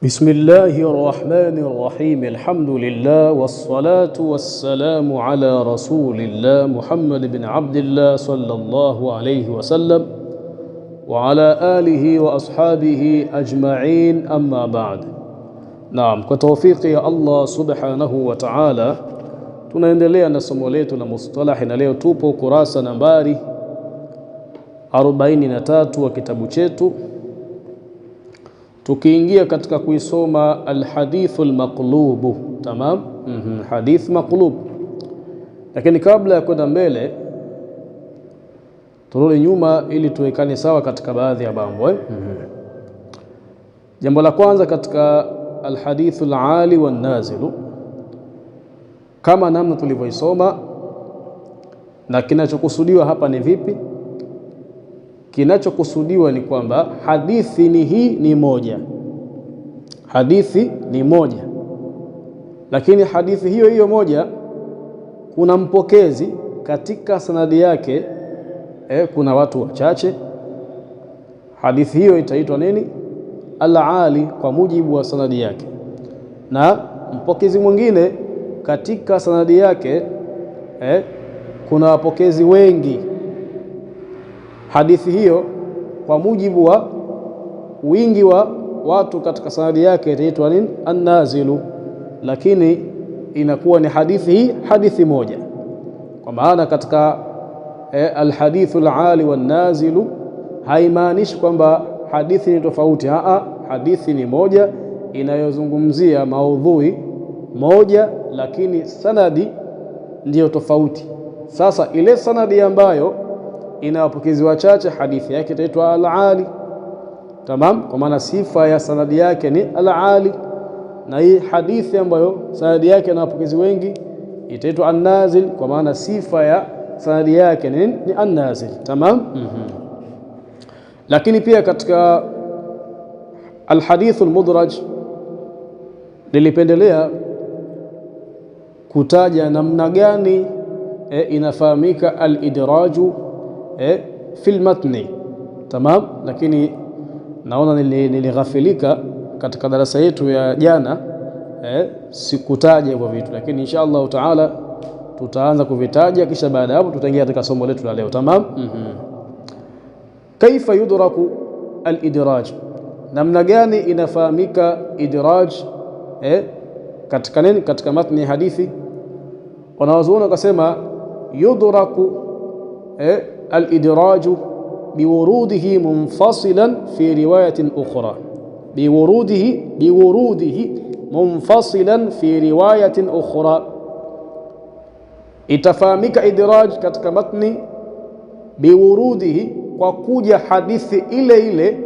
بسم الله الرحمن الرحيم الحمد لله والصلاة والسلام على رسول الله محمد بن عبد الله صلى الله عليه وسلم وعلى آله وأصحابه أجمعين أما بعد. Naam, kwa tawfiki ya Allah subhanahu wa ta'ala tunaendelea na somo letu la mustalahi, na leo tupo kurasa nambari 43 wa kitabu chetu, tukiingia katika kuisoma alhadithul maqlubu. Tamam, hadith maqlub. Lakini kabla ya kwenda mbele turudi nyuma ili tuwekane sawa katika baadhi ya mambo. Jambo la kwanza katika alhadithul ali wan nazilu, kama namna tulivyoisoma, na kinachokusudiwa hapa ni vipi? Kinachokusudiwa ni kwamba hadithi ni moja, hadithi ni moja, lakini hadithi hiyo hiyo moja kuna mpokezi katika sanadi yake, kuna watu wachache. Hadithi hiyo itaitwa nini? Al-ali, kwa mujibu wa sanadi yake. Na mpokezi mwingine katika sanadi yake kuna wapokezi wengi. Hadithi hiyo kwa mujibu wa wingi wa watu katika sanadi yake itaitwa nini? An-nazilu. Lakini inakuwa ni hadithi moja, kwa maana katika alhadithul ali wan nazilu haimaanishi kwamba hadithi ni tofauti. Hadithi ni moja inayozungumzia maudhui moja, lakini sanadi ndiyo tofauti. Sasa ile sanadi ambayo ina wapokezi wachache, hadithi yake itaitwa al-ali. Tamam, kwa maana sifa ya sanadi yake ni al-ali, na hii hadithi ambayo sanadi yake na wapokezi wengi itaitwa an-nazil, kwa maana sifa ya sanadi yake ni an-nazil. Tamam. Lakini pia katika alhadithul mudraj nilipendelea kutaja namna gani inafahamika al-idraju fil matni. Tamam, lakini naona nilighafilika katika darasa yetu ya jana, sikutaja hivyo vitu, lakini insha Allah taala tutaanza kuvitaja, kisha baada hapo tutaingia katika somo letu la leo. Tamam. Kaifa yudraku al-idraj, namna gani inafahamika idraj katika nini? Katika matni hadithi. Wanawazuoni wakasema yudraku al-idraju biwurudihi munfasilan fi riwayatin ukhra, biwurudihi munfasilan fi riwayatin ukhra. Itafahamika idraj katika matni biwurudihi, kwa kuja hadithi ile ile,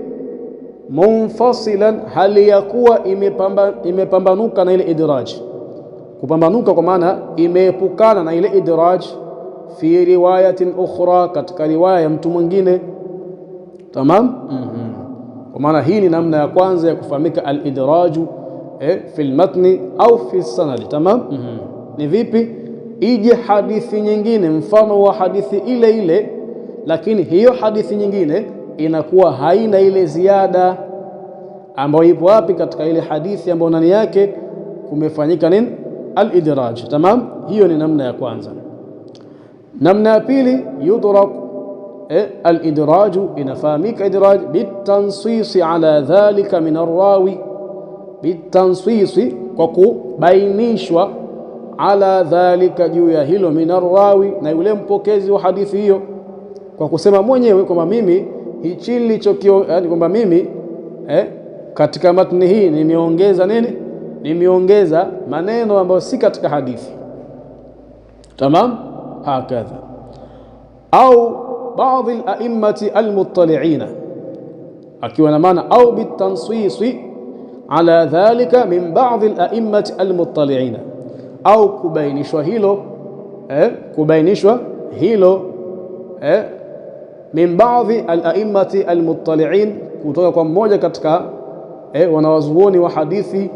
munfasilan, hali ya kuwa imepambanuka na ile idraj. Kupambanuka kwa maana imeepukana na ile idraj, fi riwayatin ukhra, katika riwaya ya mtu mwingine. Tamam. Kwa maana hii ni namna ya kwanza ya kufahamika al-idraju fil matni au fi sanad. Tamam. Ni vipi? Ije hadithi nyingine mfano wa hadithi ile ile, lakini hiyo hadithi nyingine inakuwa haina ile ziada ambayo ipo wapi? Katika ile hadithi ambayo ndani yake kumefanyika nini? Al-idraj. Tamam. Hiyo ni namna ya kwanza. Namna ya pili, yudrak al-idraju, inafahamika idraj bitansisi ala dhalika min arrawi, bitansisi, kwa kubainishwa, ala dhalika, juu ya hilo, min arrawi, na yule mpokezi wa hadithi hiyo, kwa kusema mwenyewe kwamba mimi hichi nilichokio, yani kwamba mimi katika matni hii nimeongeza nini? Nimeongeza maneno ambayo si katika hadithi. Tamam. Hakadha. Au baadhi al-a'immati al-muttali'ina, akiwa na maana au bitansisi ala dhalika min baadhi al-a'immati al-muttali'ina, au kubainishwa hilo kubainishwa hilo min baadhi al-a'immati al-muttali'in, kutoka kwa mmoja katika wanawazuoni wa hadithi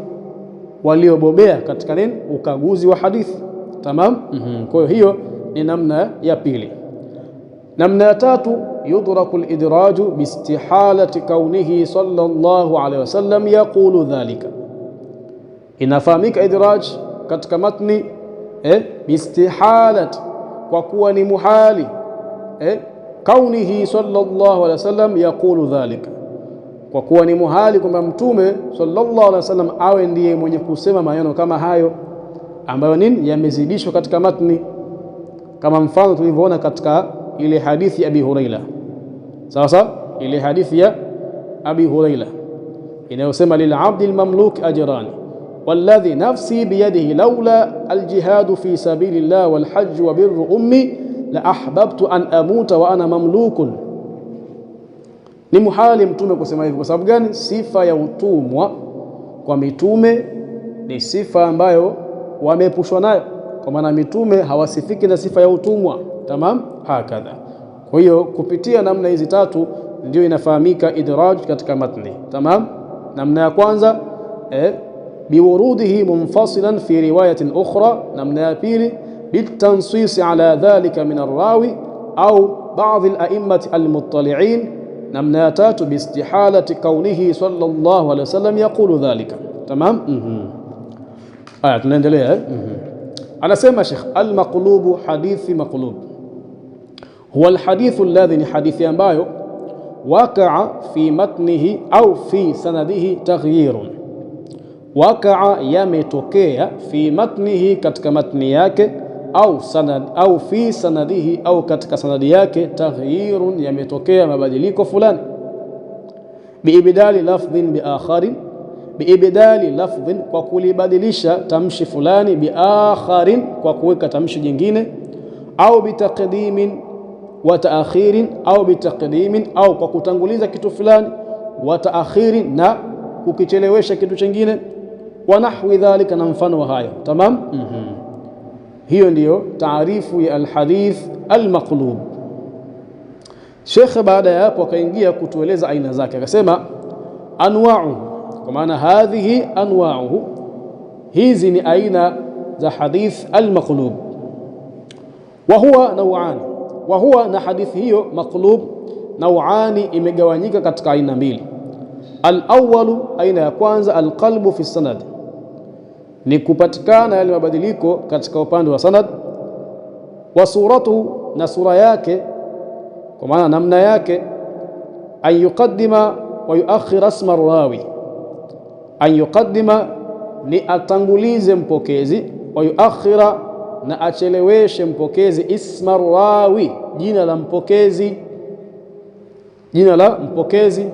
waliobobea katika nini? Ukaguzi wa hadithi. Tamam. Kwa hiyo ni namna ya pili. Namna ya tatu, yudraku al-idraju biistihalati kaunihi sallallahu alayhi wasallam yaqulu dhalika. Inafahamika idraj katika matni biistihalati, kwa kuwa ni muhali kaunihi sallallahu alayhi wasallam yaqulu dhalika, kwa kuwa ni muhali kwamba mtume sallallahu alayhi wasallam awe ndiye mwenye kusema maneno kama hayo ambayo nini yamezidishwa katika matni, kama mfano tulivyoona katika ile hadithi ya Abi Huraira. Sasa ile hadithi ya Abi Huraira inayosema lil'abdi al-mamluk ajran walladhi nafsi biyadihi laula al-jihad fi sabilillah wal hajj wa birru ummi la ahbabtu an amuta wa ana mamlukun. Ni muhali mtume kusema hivyo. Kwa sababu gani? Sifa ya utumwa kwa mitume ni sifa ambayo wameepushwa nayo, kwa maana mitume hawasifiki na sifa ya utumwa. Tamam, hakadha. Kwa hiyo kupitia namna hizi tatu ndio inafahamika idraj katika matni. Tamam. Namna ya kwanza biwurudihi munfasilan fi riwayatin ukhra. Namna ya pili بالتنصيص على ذلك من الراوي أو بعض الأئمة المطلعين. نمنا تاتو باستحالة كونه صلى الله عليه وسلم يقول ذلك. تمام. tunaendelea. Anasema Sheikh, al-maqlub hadithi maqlub huwa al-hadithu alladhi, ni hadithi ambayo waqa'a fi matnihi au fi sanadihi taghyirun. Waqa'a yametokea fi matnihi, katika matni yake, au fi sanadihi, au katika sanadi yake, taghyirun yametokea mabadiliko fulani, biibdali lafdhin biakharin, biibdali lafdhin kwa kulibadilisha tamshi fulani, biakharin kwa kuweka tamshi jingine, au bitaqdimin wa taakhirin, au bitaqdimin au kwa kutanguliza kitu fulani, wa taakhirin na kukichelewesha kitu kingine, wa nahwi dhalika, na mfano wa hayo. Tamam. Hiyo ndiyo taarifu ya alhadith almaqlub. Sheikh baada ya hapo akaingia kutueleza aina zake, akasema anwa'uhu, kwa maana hadhihi anwa'uhu, hizi ni aina za hadith almaqlub. Wa huwa naw'ani, wa huwa, na hadithi hiyo maqlub naw'ani, imegawanyika katika aina mbili. Al-awwalu, aina ya kwanza, alqalbu fi sanad, ni kupatikana yale mabadiliko katika upande wa sanad, wa suratu, na sura yake, kwa maana namna yake, an yuqaddima wa yuakhir asma rawi, an yuqaddima ni atangulize mpokezi, wa yuakhira na acheleweshe mpokezi, isma rawi, jina la mpokezi, jina la mpokezi.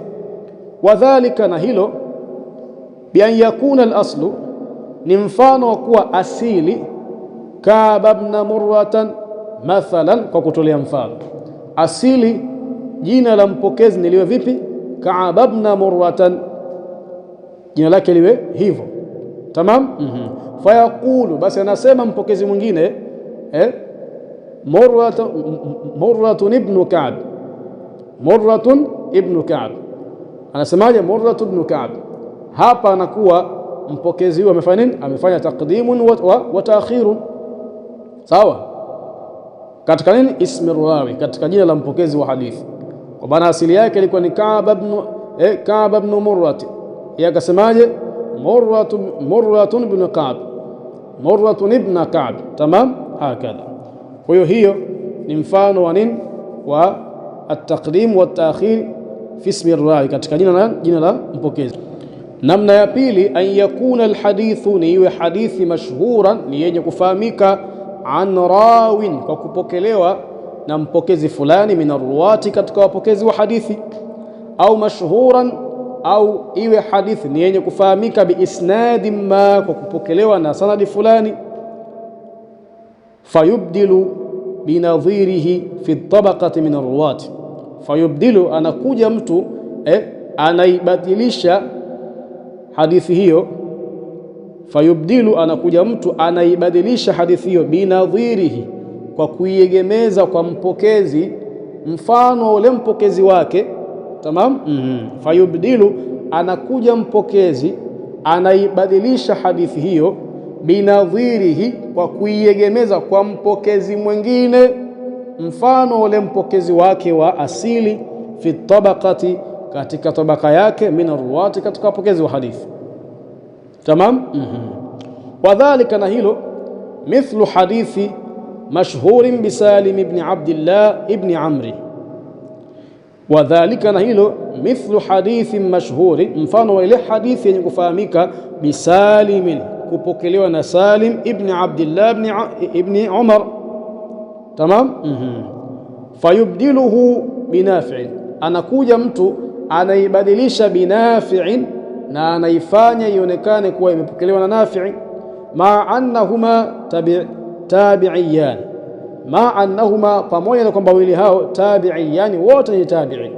Wadhalika, na hilo, bi an yakuna al-aslu, ni mfano wa kuwa asili, Ka'b ibn Murratan mathalan, kwa kutolea mfano asili jina la mpokezi niliwe vipi? Ka'b ibn Murratan, jina lake liwe hivyo. Tamam. Fayaqulu, basi anasema mpokezi mwingine Murratun ibn Ka'b, Murratun ibn Ka'b. Anasemaje? Murratun ibn Ka'b. Hapa anakuwa mpokezi huyo amefanya nini? Amefanya taqdimun wa ta'khirun. Sawa, katika nini? Ismi rawi, katika jina la mpokezi wa hadithi, kwa maana asili yake ilikuwa ni Ka'b ibn Murrat. Yeye akasemaje? Murratun ibn Ka'b, Murratun ibn Ka'b. Tamam, hakadha. Kwa hiyo ni mfano wa nini? Wa at-taqdim wa at-ta'khir fi ismi rawi, katika jina la mpokezi. Namna ya pili, an yakuna alhadithu, ni iwe hadithi mashhuran, ni yenye kufahamika, an rawin, kwa kupokelewa na mpokezi fulani, min arruwati, katika wapokezi wa hadithi, au mashhuran, au iwe hadithi ni yenye kufahamika, biisnadi ma, kwa kupokelewa na sanadi fulani, fayubdilu binadhirihi fi tabaqati min arruwati. Fayubdilu, anakuja mtu anaibadilisha hadithi hiyo, fayubdilu, anakuja mtu anaibadilisha hadithi hiyo, binadhirihi, kwa kuiegemeza kwa mpokezi mfano ule mpokezi wake. Tamam. Fayubdilu, anakuja mpokezi anaibadilisha hadithi hiyo, binadhirihi, kwa kuiegemeza kwa mpokezi mwingine mfano ule mpokezi wake wa asili, fi tabaqati, katika tabaka yake, min arwati, katika wapokezi wa hadithi. Tamam. Wadhalika, na hilo, mithlu hadithi mashhurin bi Salim ibn Abdillah ibn Amri. Wadhalika, na hilo, mithlu hadithi mashhuri, mfano wa ile hadithi yenye kufahamika, bi Salim, kupokelewa na Salim ibn Abdillah ibn Umar. Tamam. Fayubdiluhu binafi'in, anakuja mtu anaibadilisha binafi'in, na anaifanya ionekane kuwa imepokelewa na Nafi', ma annahuma tabi'iyan, ma annahuma, pamoja na kwamba wawili hao tabi'iyan, wote ni tabi'i,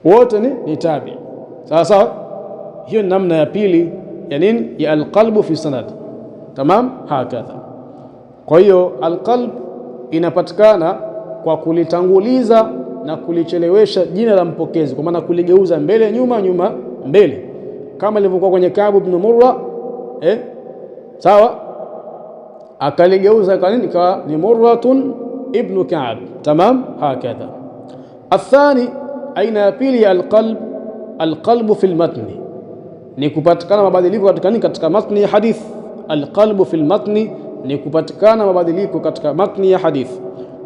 wote ni tabi'i. Sasa hiyo namna ya pili ya nini? Ya alqalbu fi sanad. Tamam, hakadha. Kwa hiyo alqalb inapatikana kwa kulitanguliza na kulichelewesha jina la mpokezi, kwa maana kuligeuza mbele nyuma, nyuma mbele, kama ilivyokuwa kwenye Ka'b ibn Murra. Sawa, akaligeuza kwa nini? Kwa ni Murratun ibn Ka'b. Tamam, hakadha. Athani, aina ya pili ya alqalb, alqalbu fil matni, ni kupatikana mabadiliko katika nini? Katika matni ya hadith. Alqalbu fil matni ni kupatikana mabadiliko katika matni ya hadith.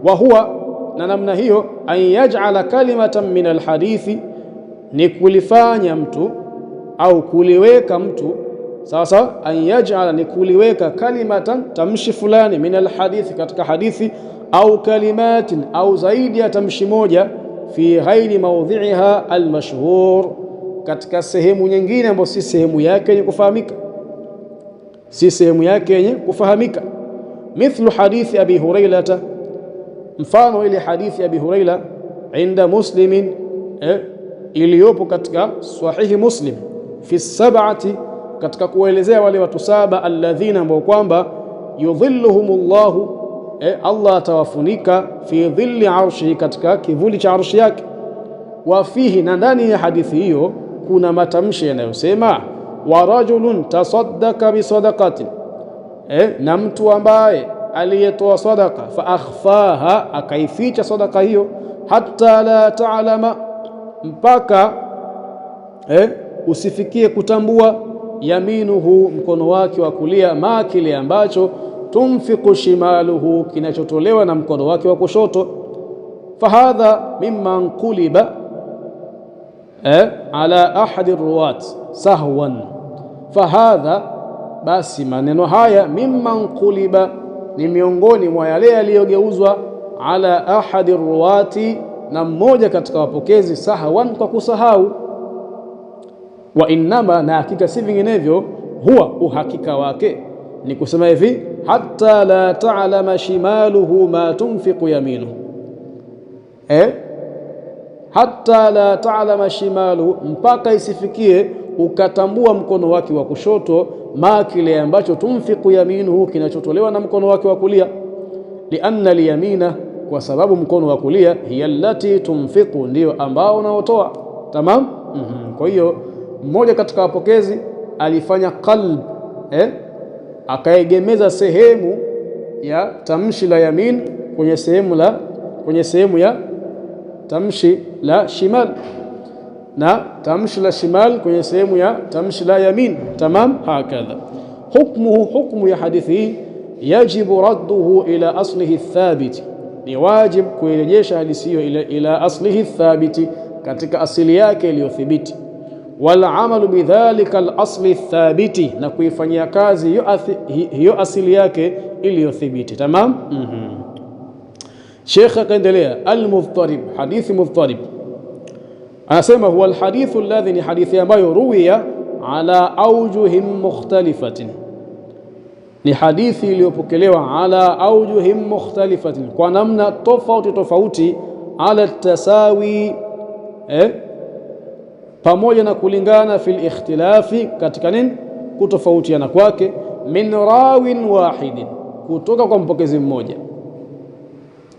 Wa huwa, na namna hiyo, an yaj'ala kalimatan min alhadithi, ni kulifanya mtu au kuliweka mtu, sawa sawa, an yaj'ala, ni kuliweka, kalimatan, tamshi fulani, min alhadithi, katika hadithi, au kalimatin, au zaidi ya tamshi moja, fi ghairi mawdhi'iha almashhur, katika sehemu nyingine ambayo si sehemu yake yenye kufahamika, si sehemu yake yenye kufahamika. Mithlu hadithi Abi Hurairata, mfano ile hadithi ya Abi Huraira, inda Muslimin, iliyopo katika sahihi Muslim, fi sab'ati, katika kuelezea wale watu saba, alladhina, ambao kwamba yudhilluhumullahu, Allah atawafunika, fi dhilli arshihi, katika kivuli cha arshi yake. Wa fihi, na ndani ya hadithi hiyo kuna matamshi yanayosema, wa rajulun tasaddaka bi sadaqatin, na mtu ambaye aliyetoa sadaka, fa akhfaha, akaificha sadaka hiyo, hatta la ta'lama, mpaka usifikie kutambua, yaminuhu, mkono wake wa kulia, ma, kile ambacho, tunfiqu shimaluhu, kinachotolewa na mkono wake wa kushoto. Fahadha mimman quliba ala ahadi ruwat sahwan. Fahadha, basi maneno haya, mimman quliba, ni miongoni mwa yale yaliyogeuzwa, ala ahadi ruwati, na mmoja katika wapokezi, sahwan, kwa kusahau. Wa innama, na hakika si vinginevyo, huwa, uhakika wake ni kusema hivi, hatta la ta'lama shimaluhu ma tunfiqu yaminuhu, hatta la ta'lama shimaluhu, mpaka isifikie ukatambua mkono wake wa kushoto, ma, kile ambacho, tunfiqu yaminuhu, kinachotolewa na mkono wake wa kulia. Lianna al-yamina, kwa sababu mkono wa kulia, hiya allati tunfiqu, ndio ambao unaotoa. Tamam. Kwa hiyo mmoja katika wapokezi alifanya qalb, akaegemeza sehemu ya tamshi la yamin kwenye sehemu ya tamshi la shimal, na tamshi la shimal kwenye sehemu ya tamshi la yamin. Tamam, hakadha. Hukmuhu, hukmu ya hadithi hii, yajibu radduhu ila aslihi thabiti, ni wajib kuirejesha hadithi hiyo ila aslihi thabiti, katika asili yake iliyothibiti. Wal amalu bidhalika al asli thabiti, na kuifanyia kazi hiyo asili yake iliyothibiti. Tamam. Sheikh akaendelea, al-mudhtarib, hadithi mudhtarib, anasema huwa al-hadithu alladhi, ni hadithi ambayo ruwiya ala awjuhin mukhtalifatin, ni hadithi iliyopokelewa ala awjuhin mukhtalifatin, kwa namna tofauti tofauti, ala tasawi, pamoja na kulingana, fil ikhtilafi, katika nini? Kutofautiana kwake, min rawin wahidin, kutoka kwa mpokezi mmoja.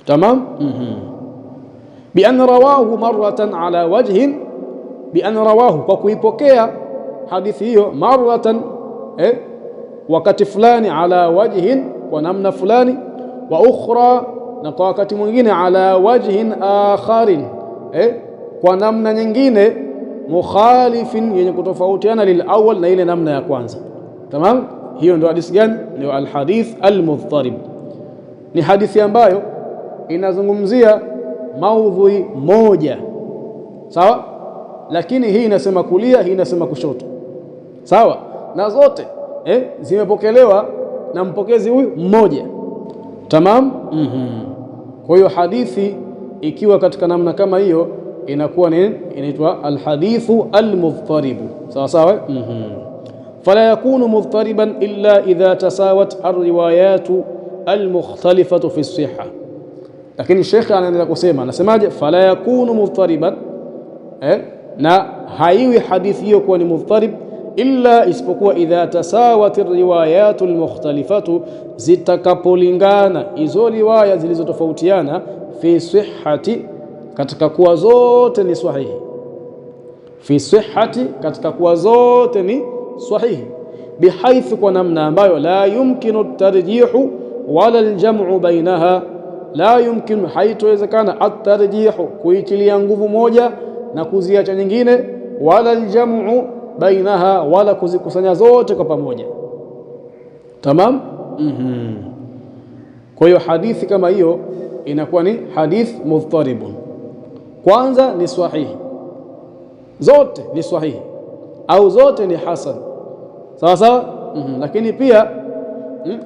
Tamam. Bi an rawahu marratan ala wajhin, bi an rawahu, kwa kuipokea hadithi hiyo, marratan, wakati fulani, ala wajhin, kwa namna fulani, wa ukhra, na kwa wakati mwingine ala wajhin akharin, kwa namna nyingine, mukhalifin, yenye kutofautiana lil awwal, na ile namna ya kwanza. Tamam. Hiyo ndio hadithi gani? Ndio alhadith almudhtarib. Ni hadithi ambayo inazungumzia maudhui moja, sawa, lakini hii inasema kulia, hii inasema kushoto, sawa, na zote zimepokelewa na mpokezi huyu mmoja. Tamam. Kwa hiyo hadithi ikiwa katika namna kama hiyo inakuwa ni inaitwa alhadithu almudhtarib, sawa sawa. Fala yakunu mudhtariban illa idha tasawat alriwayatu almukhtalifatu fi as-sihha. Lakini Sheikh anaendelea kusema, anasemaje? Fala yakunu mudhtariban, na haiwi hadithi hiyo kuwa ni mudhtarib illa, isipokuwa idha tasawat alriwayatu almukhtalifatu, zitakapolingana hizo riwaya zilizotofautiana, fi sihhati, katika kuwa zote ni sahihi, fi sihhati, katika kuwa zote ni sahihi, bihaithu, kwa namna ambayo la yumkinu at-tarjihu wala al-jam'u bainaha, la yumkinu, haitowezekana, at-tarjihu, kuitilia nguvu moja na kuziacha nyingine, wala al-jam'u bainaha, wala kuzikusanya zote kwa pamoja. Tamam. Kwa hiyo hadithi kama hiyo inakuwa ni hadith mudhtaribun. Kwanza ni sahihi, zote ni sahihi au zote ni hasan, sawa sawa. Lakini pia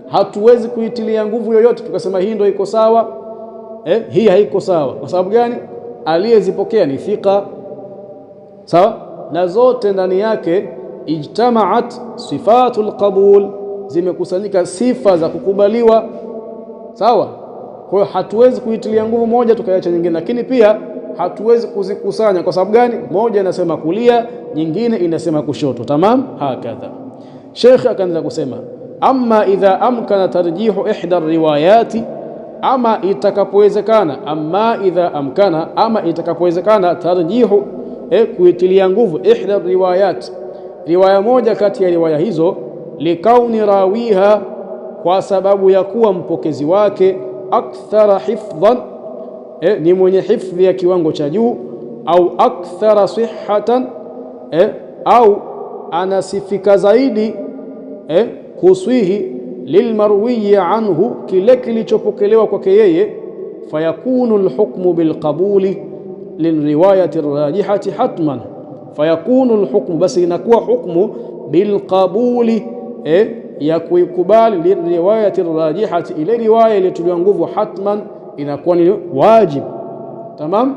hatuwezi kuitilia nguvu yoyote tukasema hii ndio iko sawa, hii haiko sawa. Kwa sababu gani? Aliyezipokea ni thika, sawa, na zote ndani yake ijtamaat sifatul qabul, zimekusanyika sifa za kukubaliwa, sawa. Kwa hiyo hatuwezi kuitilia nguvu moja tukaacha nyingine, lakini pia hatuwezi kuzikusanya. Kwa sababu gani? Moja inasema kulia, nyingine inasema kushoto. Tamam. Hakadha Sheikh akaanza kusema, amma idha amkana tarjihu ihda riwayati, ama itakapowezekana, amma idha amkana, ama itakapowezekana, tarjihu, kuitilia nguvu, ihda riwayat, riwaya moja kati ya riwaya hizo, likauni rawiha, kwa sababu ya kuwa mpokezi wake, akthara hifdhan, ni mwenye hifdhi ya kiwango cha juu, au akthara sihhatan, au anasifika zaidi kuswihi, lilmarwiyi anhu, kile kilichopokelewa kwake yeye, fayakunu alhukmu bilqabuli lilriwayati arrajihati hatman, fayakunu alhukmu, basi inakuwa hukmu bilqabuli, ya kuikubali, lilriwayati arrajihati, ile riwaya iliyotuliwa nguvu, hatman, inakuwa ni wajib. Tamam.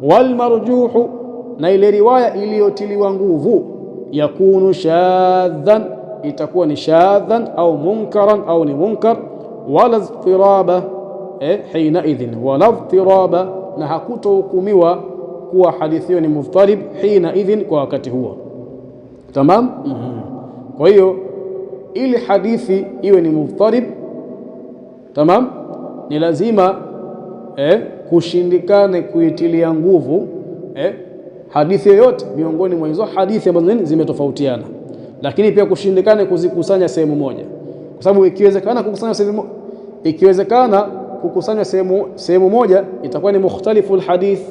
Walmarjuhu, na ile riwaya iliyotiliwa nguvu, yakunu shadhan, itakuwa ni shadhan au munkaran au ni munkar, wala idhtiraba, hina idhin, wala idhtiraba, na hakutohukumiwa kuwa hadithi hiyo ni mudhtarib hina idhin, kwa wakati huo. Tamam. Kwa hiyo ili hadithi iwe ni mudhtarib, tamam, ni lazima kushindikane kuitilia nguvu hadithi yoyote miongoni mwa hizo hadithi ambazo zimetofautiana, lakini pia kushindikane kuzikusanya sehemu moja, kwa sababu ikiwezekana kukusanya sehemu moja itakuwa ni mukhtalifu alhadith,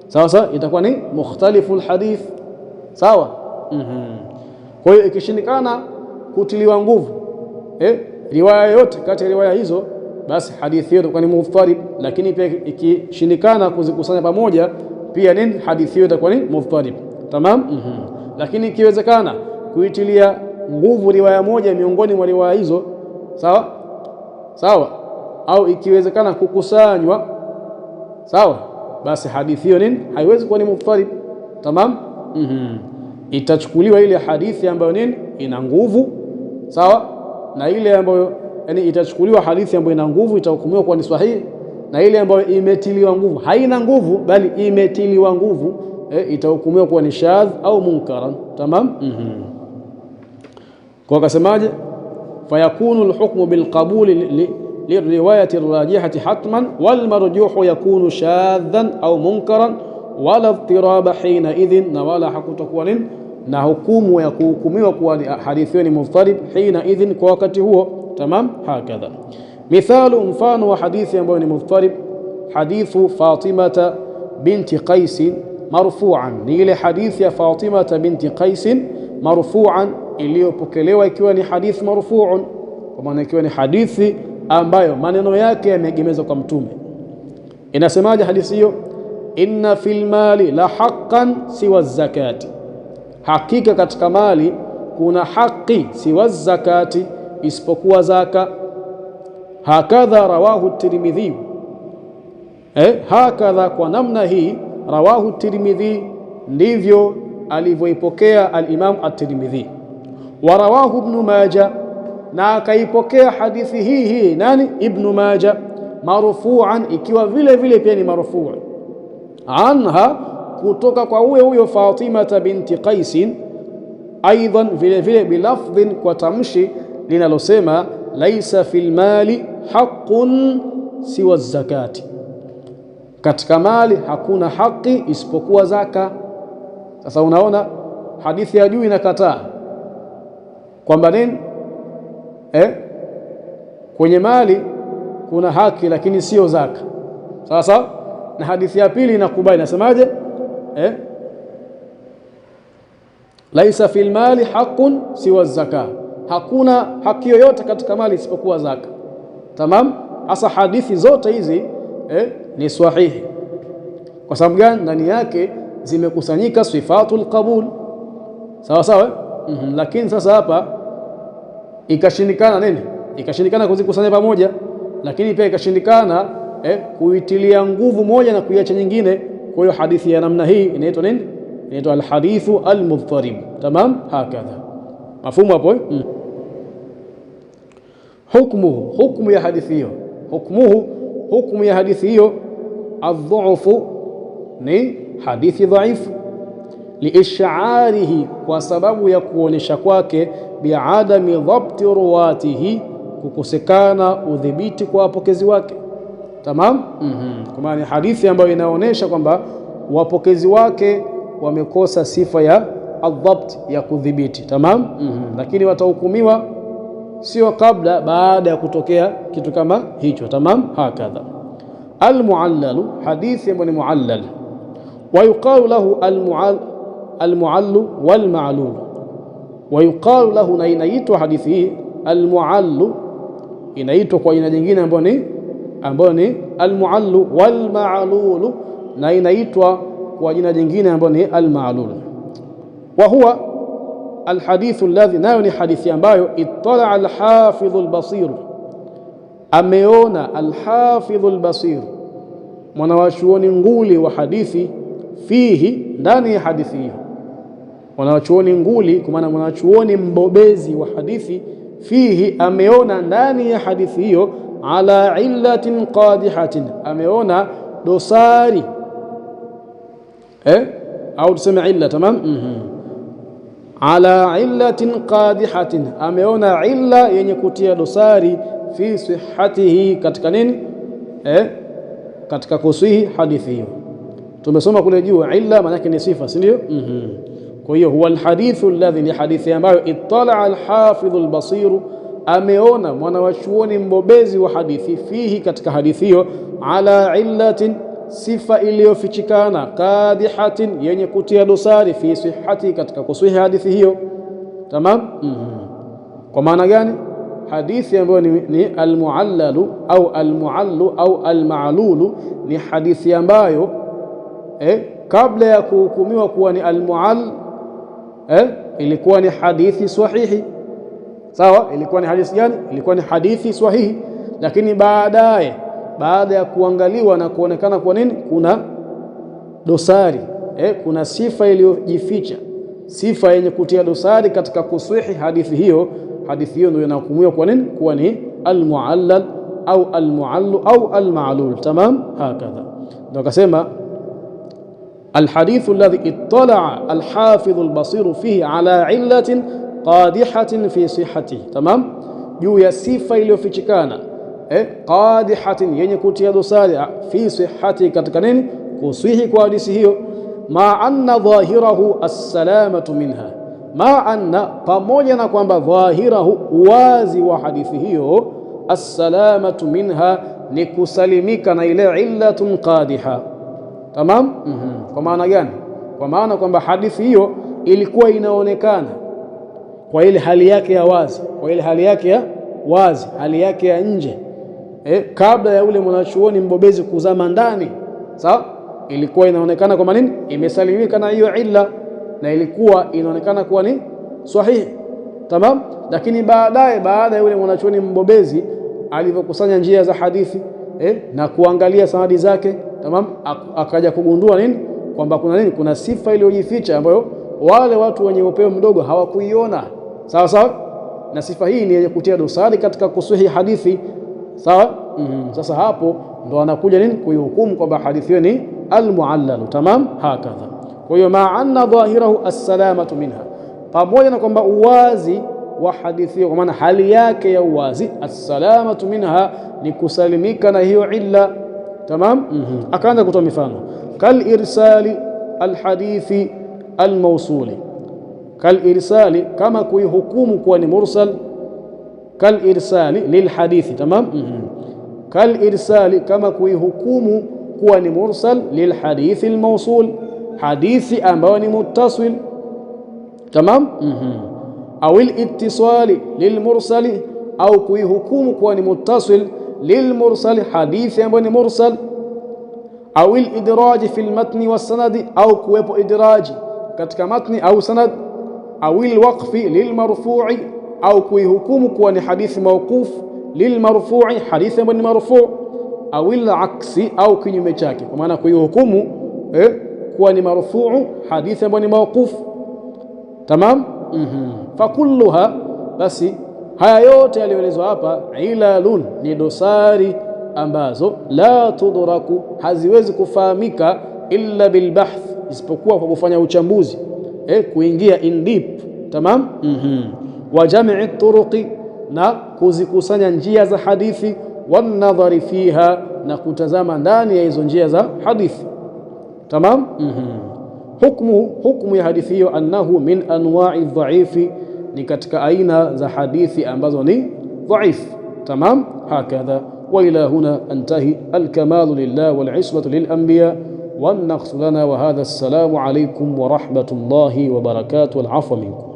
sawa sawa, itakuwa ni mukhtalifu alhadith, sawa. Kwa hiyo ikishindikana kutiliwa nguvu riwaya yote kati ya riwaya hizo, basi hadithi hiyo itakuwa ni mudhtarib. Lakini pia ikishindikana kuzikusanya pamoja, pia nini, hadithi hiyo itakuwa ni mudhtarib. Tamam. Lakini ikiwezekana kuitilia nguvu riwaya moja miongoni mwa riwaya hizo, sawa sawa, au ikiwezekana kukusanywa, sawa, basi hadithi hiyo nini, haiwezi kuwa ni mudhtarib. Tamam. Itachukuliwa ile hadithi ambayo nini, ina nguvu, sawa, na ile ambayo, yani itachukuliwa hadithi ambayo ina nguvu itahukumiwa kuwa ni sahihi, na ile ambayo imetiliwa nguvu, haina nguvu bali imetiliwa nguvu, itahukumiwa kuwa ni shadh au munkaran. Tamam. Kwa kasemaje, fayakunu alhukmu bilqabuli lirriwayati arrajihati hatman, walmarjuhu yakunu shadhan au munkaran, wala idhtiraba hina idhin, na wala hakutokuwa nini, na hukumu ya kuhukumiwa kuwa hadithi ni mudhtarib hina idhin, kwa wakati huo. Tamam. Hakadha Mithalu, mfano wa hadithi ambayo ni mudhtarib, hadithu Fatimata binti Qais marfu'an, ni ile hadithi ya Fatimata binti Qais marfu'an iliyopokelewa ikiwa ni hadithi marfu'un, kwa maana ikiwa ni hadithi ambayo maneno yake yameegemezwa kwa Mtume. Inasemaje hadithi hiyo? Inna fil mali la haqqan siwa zakati, hakika katika mali kuna haki siwa zakati, isipokuwa zaka. Hakadha rawahu Tirmidhi, hakadha, kwa namna hii, rawahu Tirmidhi, ndivyo alivyoipokea al-Imam at-Tirmidhi. Wa rawahu Ibn Majah, na akaipokea hadithi hii nani? Ibn Majah, marfu'an, ikiwa vile vile pia ni marfu', anha, kutoka kwa huyo Fatimata binti Qais, aidan vile vile bilafdhin, kwa tamshi linalosema laisa fil mali haqqun siwa zakati, katika mali hakuna haki isipokuwa zaka. Sasa unaona hadithi ya juu inakataa kwamba nini, kwenye mali kuna haki lakini sio zaka, sawa sawa, na hadithi ya pili inakubali, nasemaje? Laisa fil mali haqqun siwa zaka, hakuna haki yoyote katika mali isipokuwa zaka. Tamam. Hasa hadithi zote hizi ni sahihi. Kwa sababu gani? Ndani yake zimekusanyika sifatul qabul, sawa sawa. Lakini sasa hapa ikashindikana nini? Ikashindikana kuzikusanya pamoja, lakini pia ikashindikana kuitilia nguvu moja na kuiacha nyingine. Kwa hiyo hadithi ya namna hii inaitwa nini? Inaitwa alhadithu almudhtarib. Tamam, hakadha. Mafhumu hapo? Hukmuhu, hukmu ya hadithi hiyo. Hukmu ya hadithi hiyo, adh-dhu'fu, ni hadithi dhaifu, liish'arihi, kwa sababu ya kuonesha kwake, biadami dhabti ruwatihi, kukosekana udhibiti kwa wapokezi wake. Tamam. Kwa maana hadithi ambayo inaonesha kwamba wapokezi wake wamekosa sifa ya adhabt, ya kudhibiti. Tamam. Lakini watahukumiwa sio kabla, baada ya kutokea kitu kama hicho. Tamam, hakadha. Almuallalu, hadithi ambayo ni muallal, wa yuqalu lahu almuallu walma'lul, wa yuqalu lahu, na inaitwa hadithi hii almuallu, inaitwa kwa jina jingine ambayo ni almuallu walma'lul, na inaitwa kwa jina jingine ambayo ni alma'lul. Wa huwa alhadithu alladhi, nayo ni hadithi ambayo ittala alhafidhu albasir, ameona alhafidhu albasir, mwanawachuoni nguli wa hadithi, fihi, ndani ya hadithi hiyo. Mwanawachuoni nguli kwa maana mwanawachuoni mbobezi wa hadithi, fihi, ameona ndani ya hadithi hiyo, ala illatin qadihatin, ameona dosari, au tuseme illa. Tamam. Ala illatin qadihatin, ameona illa yenye kutia dosari, fi sihhatihi, katika nini? Katika kusihi hadithi hiyo. Tumesoma kule juu illa maana yake ni sifa, si ndio? Kwa hiyo huwa alhadithu alladhi, ni hadithi ambayo ittala alhafidhu albasir, ameona mwanawachuoni mbobezi wa hadithi, fihi, katika hadithi hiyo, ala illatin, sifa iliyofichikana, qadihatin, yenye kutia dosari, fi sihhati, katika kusihi hadithi hiyo. Tamam. Kwa maana gani? Hadithi ambayo ni almuallalu au almuallu au alma'lulu, ni hadithi ambayo kabla ya kuhukumiwa kuwa ni almuall, ilikuwa ni hadithi sahihi. Sawa, ilikuwa ni hadithi gani? Ilikuwa ni hadithi sahihi, lakini baadaye, baada ya kuangaliwa na kuonekana kwa nini kuna dosari, kuna sifa iliyojificha, sifa yenye kutia dosari katika kusihi hadithi hiyo, hadithi hiyo ndio inahukumiwa kwa nini? Kuwa ni almuallal au almuallu au alma'lul. Tamam, hakadha. Ndio akasema alhadithu alladhi ittala alhafidhu albasir fihi ala illatin qadihatin fi sihhatihi. Tamam, juu ya sifa iliyofichikana, qadihatin, yenye kutia dosari, fi sihhati, katika nini? Kusihi kwa hadithi hiyo. Ma anna dhahirahu assalamatu minha, ma anna, pamoja na kwamba dhahirahu, wazi wa hadithi hiyo, assalamatu minha, ni kusalimika na ile illatun qadiha. Tamam. Kwa maana gani? Kwa maana kwamba hadithi hiyo ilikuwa inaonekana kwa ile hali yake ya wazi, kwa ile hali yake ya wazi, hali yake ya nje, kabla ya ule mwanachuoni mbobezi kuzama ndani. Sawa, ilikuwa inaonekana kwa nini imesalimika na hiyo illa, na ilikuwa inaonekana kuwa ni sahihi. Tamam. Lakini baadaye, baada ya yule mwanachuoni mbobezi alivyokusanya njia za hadithi na kuangalia sanadi zake, tamam, akaja kugundua nini? Kwamba kuna nini? Kuna sifa iliyojificha ambayo wale watu wenye upeo mdogo hawakuiona. Sawa sawa, na sifa hii ni yenye kutia dosari katika kusahihi hadithi. Sawa. Sasa hapo ndo anakuja nini? Kuihukumu kwamba hadithi hiyo ni almuallal. Tamam, hakadha. Kwa hiyo ma'anna dhahirahu assalamatu minha, pamoja na kwamba uwazi wa hadithi hiyo, kwa maana hali yake ya uwazi, assalamatu minha ni kusalimika na hiyo illa. Tamam. Akaanza kutoa mifano, kal irsali alhadithi almawsuli, kal irsali, kama kuihukumu kuwa ni mursal, kal irsali lilhadithi. Tamam. Kal irsali, kama kuihukumu kuwa ni mursal lilhadithi almawsul, hadithi ambayo ni muttasil. Tamam. Au al-ittisali lilmursali, au kuihukumu kuwa ni muttasil lilmursali, hadithi ambayo ni mursal. Au al-idraji fi al-matni was-sanadi, au kuwepo idraji katika matni au sanad. Au al-waqfi lilmarfu'i, au kuihukumu kuwa ni hadithi mawquf lilmarfu'i, hadithi ambayo ni marfu'. Au al-aksi, au kinyume chake, kwa maana kuihukumu kuwa ni marfu'u, hadithi ambayo ni mawquf. Tamam. Fakulluha, basi haya yote yaliyoelezwa hapa, ilalun, ni dosari ambazo la tudraku, haziwezi kufahamika illa bilbahth, isipokuwa kwa kufanya uchambuzi, kuingia in deep. Tamam. Wa jam'i turuqi, na kuzikusanya njia za hadithi, wan nadhari fiha, na kutazama ndani ya hizo njia za hadithi. Tamam. Hukmu ya hadithi hiyo, annahu min anwa'i dhaifi, ni katika aina za hadithi ambazo ni dhaif. Tamam, hakadha. Wa ila huna antahi. Alkamalu lillah wal ismatu lil anbiya wan naqsu lana wa hadha. Assalamu alaykum wa rahmatullahi wa barakatuh wal afwa minkum.